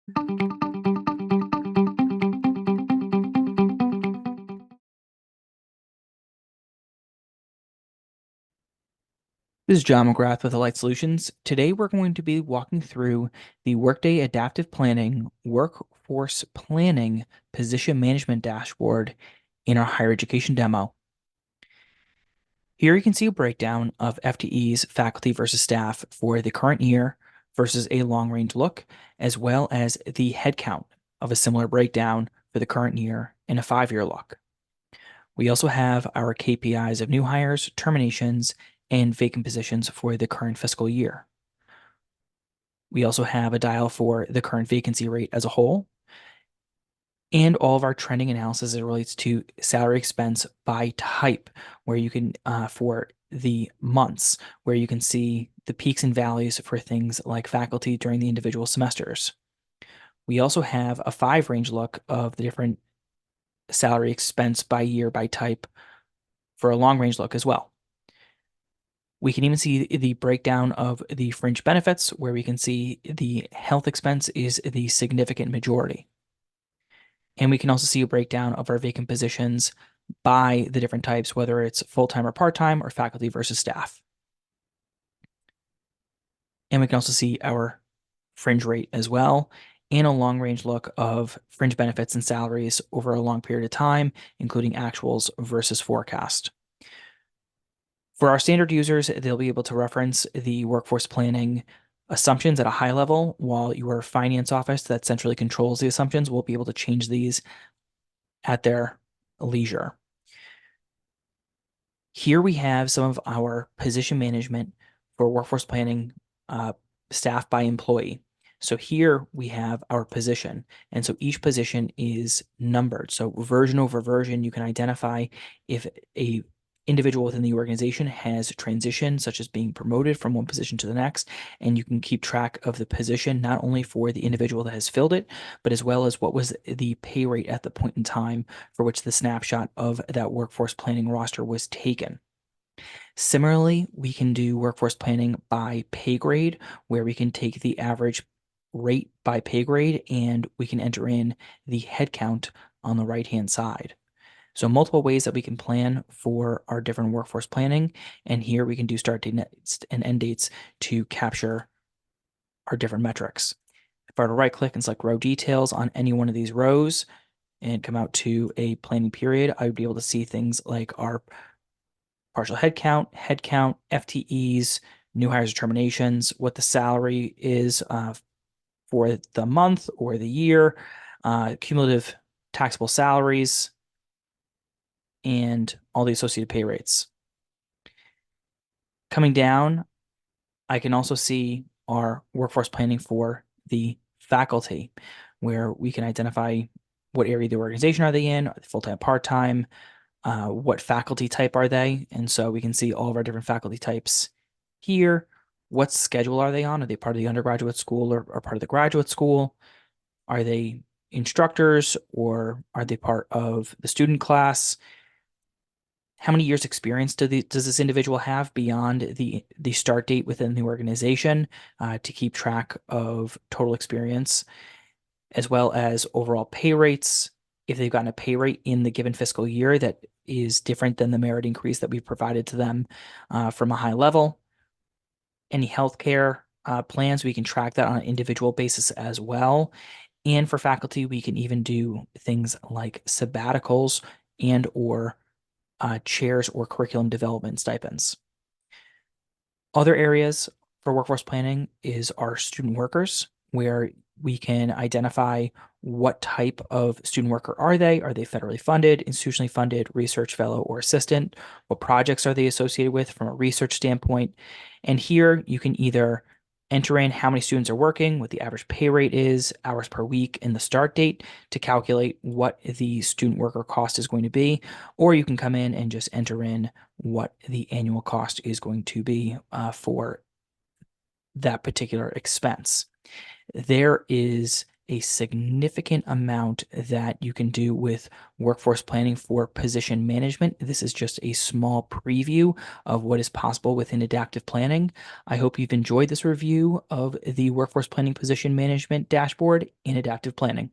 This is John McGrath with Alight Solutions. Today we're going to be walking through the Workday Adaptive Planning Workforce Planning Position Management Dashboard in our higher education demo. Here you can see a breakdown of FTEs, faculty versus staff for the current year versus a long-range look, as well as the headcount of a similar breakdown for the current year and a 5-year look. We also have our KPIs of new hires, terminations, and vacant positions for the current fiscal year. We also have a dial for the current vacancy rate as a whole, and all of our trending analysis as it relates to salary expense by type, where you can, for the months, where you can see the peaks and valleys for things like faculty during the individual semesters. We also have a 5-range look of the different salary expense by year by type for a long-range look as well. We can even see the breakdown of the fringe benefits, where we can see the health expense is the significant majority. And we can also see a breakdown of our vacant positions by the different types, whether it's full-time or part-time or faculty versus staff. And we can also see our fringe rate as well, and a long-range look of fringe benefits and salaries over a long period of time, including actuals versus forecast. For our standard users, they'll be able to reference the workforce planning assumptions at a high level, while your finance office that centrally controls the assumptions will be able to change these at their leisure. Here we have some of our position management for workforce planning staff by employee. So here we have our position, and so each position is numbered. So version over version, you can identify if a individual within the organization has transitioned, such as being promoted from one position to the next, and you can keep track of the position not only for the individual that has filled it, but as well as what was the pay rate at the point in time for which the snapshot of that workforce planning roster was taken. Similarly, we can do workforce planning by pay grade, where we can take the average rate by pay grade and we can enter in the headcount on the right-hand side. So multiple ways that we can plan for our different workforce planning. And here we can do start dates and end dates to capture our different metrics. If I were to right click and select row details on any one of these rows and come out to a planning period, I would be able to see things like our partial headcount, FTEs, new hires or terminations, what the salary is for the month or the year, cumulative taxable salaries, and all the associated pay rates. Coming down, I can also see our workforce planning for the faculty, where we can identify what area of the organization are they in, full-time, part-time, what faculty type are they, and so we can see all of our different faculty types here. What schedule are they on? Are they part of the undergraduate school or part of the graduate school? Are they instructors or are they part of the student class? How many years experience does this individual have beyond the start date within the organization, to keep track of total experience, as well as overall pay rates, if they've gotten a pay rate in the given fiscal year that is different than the merit increase that we've provided to them from a high level. Any healthcare plans, we can track that on an individual basis as well. And for faculty, we can even do things like sabbaticals and or chairs or curriculum development stipends. Other areas for workforce planning is our student workers, where we can identify what type of student worker are they? Are they federally funded, institutionally funded, research fellow, or assistant? What projects are they associated with from a research standpoint? And here you can either enter in how many students are working, what the average pay rate is, hours per week, and the start date to calculate what the student worker cost is going to be, or you can come in and just enter in what the annual cost is going to be for that particular expense. There is a significant amount that you can do with workforce planning for position management. This is just a small preview of what is possible within adaptive planning. I hope you've enjoyed this review of the workforce planning position management dashboard in adaptive planning.